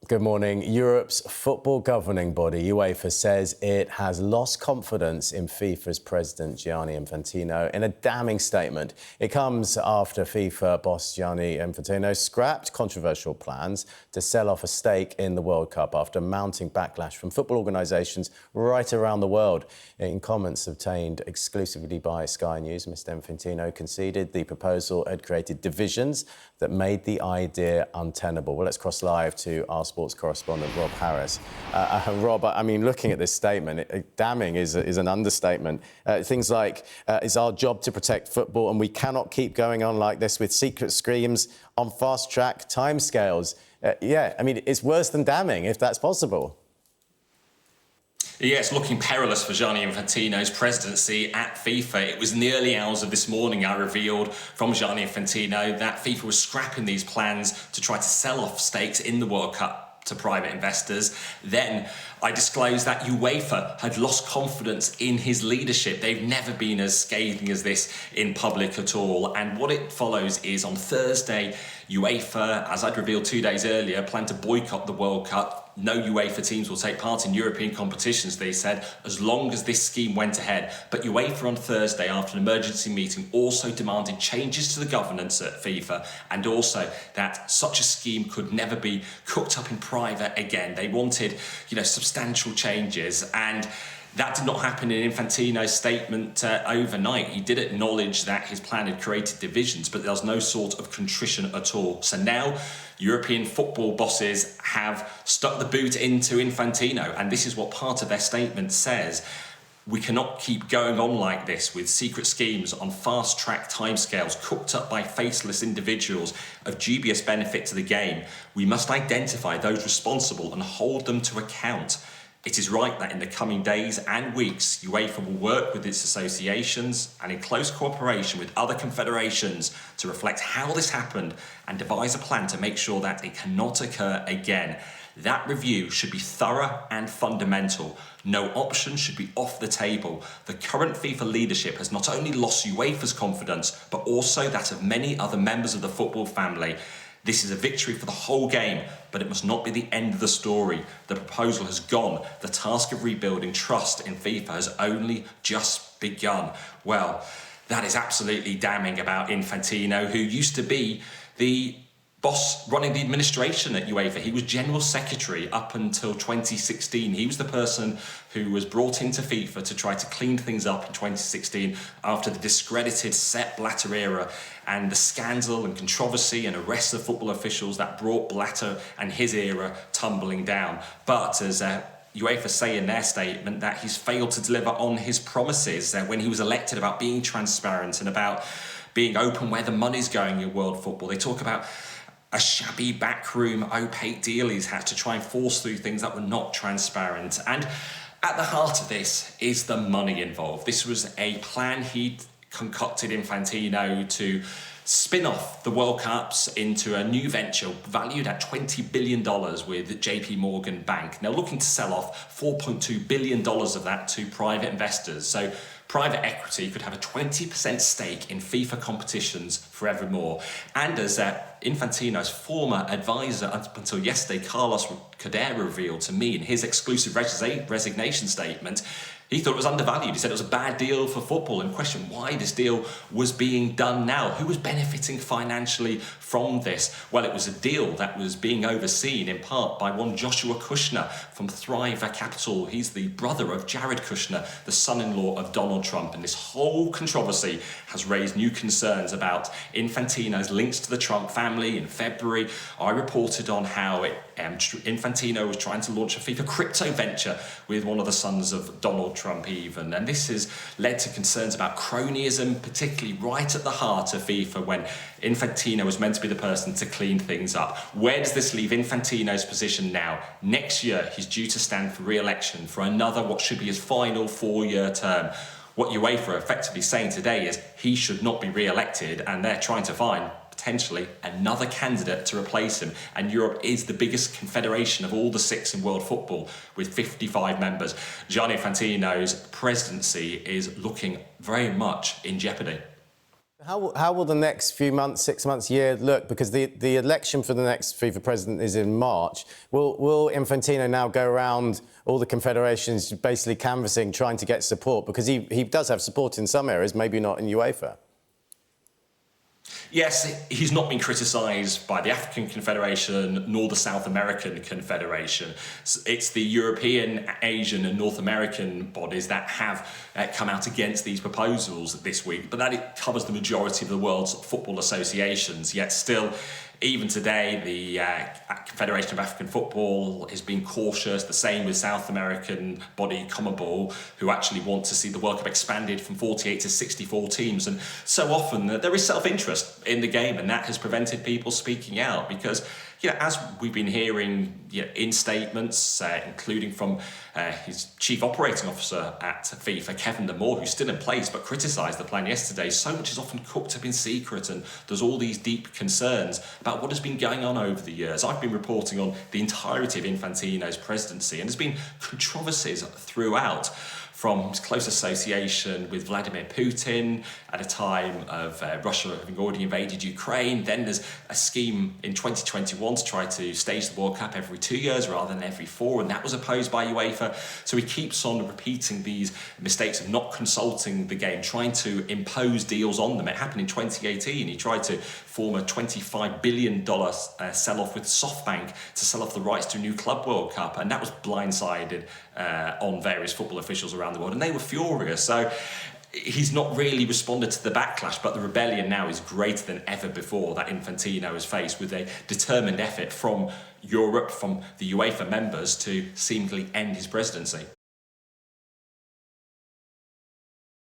Good morning. Europe's football governing body, UEFA, says it has lost confidence in FIFA's president, Gianni Infantino, in a damning statement. It comes after FIFA boss Gianni Infantino scrapped controversial plans to sell off a stake in the World Cup after mounting backlash from football organisations right around the world. In comments obtained exclusively by Sky News, Mr Infantino conceded the proposal had created divisions that made the idea untenable. Well, let's cross live to our sports correspondent, Rob Harris. Rob, I mean, looking at this statement, damning is an understatement. Things like, it's our job to protect football and we cannot keep going on like this with secret screams on fast-track timescales. Yeah, I mean, it's worse than damning, if that's possible. Yeah, it's looking perilous for Gianni Infantino's presidency at FIFA. It was in the early hours of this morning I revealed from Gianni Infantino that FIFA was scrapping these plans to try to sell off stakes in the World Cup to private investors. Then I disclosed that UEFA had lost confidence in his leadership. They've never been as scathing as this in public at all. And what it follows is on Thursday, UEFA, as I'd revealed 2 days earlier, plan to boycott the World Cup. No UEFA teams will take part in European competitions, they said, as long as this scheme went ahead. But UEFA on Thursday, after an emergency meeting, also demanded changes to the governance at FIFA and also that such a scheme could never be cooked up in private again. They wanted, substantial changes, and that did not happen in Infantino's statement overnight. He did acknowledge that his plan had created divisions, but there was no sort of contrition at all. So now European football bosses have stuck the boot into Infantino, and this is what part of their statement says. We cannot keep going on like this with secret schemes on fast-track timescales cooked up by faceless individuals of dubious benefit to the game. We must identify those responsible and hold them to account. It is right that in the coming days and weeks, UEFA will work with its associations and in close cooperation with other confederations to reflect how this happened and devise a plan to make sure that it cannot occur again. That review should be thorough and fundamental. No option should be off the table. The current FIFA leadership has not only lost UEFA's confidence, but also that of many other members of the football family. This is a victory for the whole game, but it must not be the end of the story. The proposal has gone. The task of rebuilding trust in FIFA has only just begun. Well, that is absolutely damning about Infantino, who used to be the boss running the administration at UEFA. He was General Secretary up until 2016. He was the person who was brought into FIFA to try to clean things up in 2016 after the discredited Sepp Blatter era and the scandal and controversy and arrests of football officials that brought Blatter and his era tumbling down. But as UEFA say in their statement that he's failed to deliver on his promises when he was elected about being transparent and about being open where the money's going in world football. They talk about a shabby backroom opaque deal he's had to try and force through things that were not transparent. And at the heart of this is the money involved. This was a plan he'd concocted, Infantino, to spin off the World Cups into a new venture valued at $20 billion with JP Morgan Bank. Now looking to sell off $4.2 billion of that to private investors. So private equity could have a 20% stake in FIFA competitions forevermore. And as Infantino's former advisor up until yesterday, Carlos Cadera, revealed to me in his exclusive resignation statement, he thought it was undervalued. He said it was a bad deal for football and questioned why this deal was being done now. Who was benefiting financially from this? Well, it was a deal that was being overseen in part by one Joshua Kushner from Thrive Capital. He's the brother of Jared Kushner, the son-in-law of Donald Trump. And this whole controversy has raised new concerns about Infantino's links to the Trump family. In February, I reported on how Infantino was trying to launch a FIFA crypto venture with one of the sons of Donald Trump even. And this has led to concerns about cronyism, particularly right at the heart of FIFA when Infantino was meant to be the person to clean things up. Where does this leave Infantino's position now? Next year, he's due to stand for re-election for another, what should be his final 4-year term. What UEFA are effectively saying today is he should not be re-elected, and they're trying to find potentially another candidate to replace him. And Europe is the biggest confederation of all the 6 in world football with 55 members. Gianni Infantino's presidency is looking very much in jeopardy. How will the next few months, 6 months, year look? Because the election for the next FIFA president is in March. Will Infantino now go around all the confederations basically canvassing, trying to get support? Because he does have support in some areas, maybe not in UEFA. Yes, he's not been criticised by the African Confederation nor the South American Confederation. It's the European, Asian and North American bodies that have come out against these proposals this week, but that it covers the majority of the world's football associations. Yet still, even today, the Confederation of African Football has been cautious. The same with South American body CONMEBOL, who actually want to see the World Cup expanded from 48 to 64 teams. And so often there is self-interest in the game, and that has prevented people speaking out because, as we've been hearing in statements, including from his chief operating officer at FIFA, Kevin De Moore, who's still in place but criticised the plan yesterday, so much is often cooked up in secret, and there's all these deep concerns about what has been going on over the years. I've been reporting on the entirety of Infantino's presidency, and there's been controversies throughout, from his close association with Vladimir Putin at a time of Russia having already invaded Ukraine. Then there's a scheme in 2021 to try to stage the World Cup every 2 years rather than every 4, and that was opposed by UEFA. So he keeps on repeating these mistakes of not consulting the game, trying to impose deals on them. It happened in 2018. He tried to form a $25 billion sell-off with SoftBank to sell off the rights to a new Club World Cup, and that was blindsided on various football officials around the world, and they were furious. So he's not really responded to the backlash, but the rebellion now is greater than ever before that Infantino is faced with a determined effort from Europe, from the UEFA members, to seemingly end his presidency.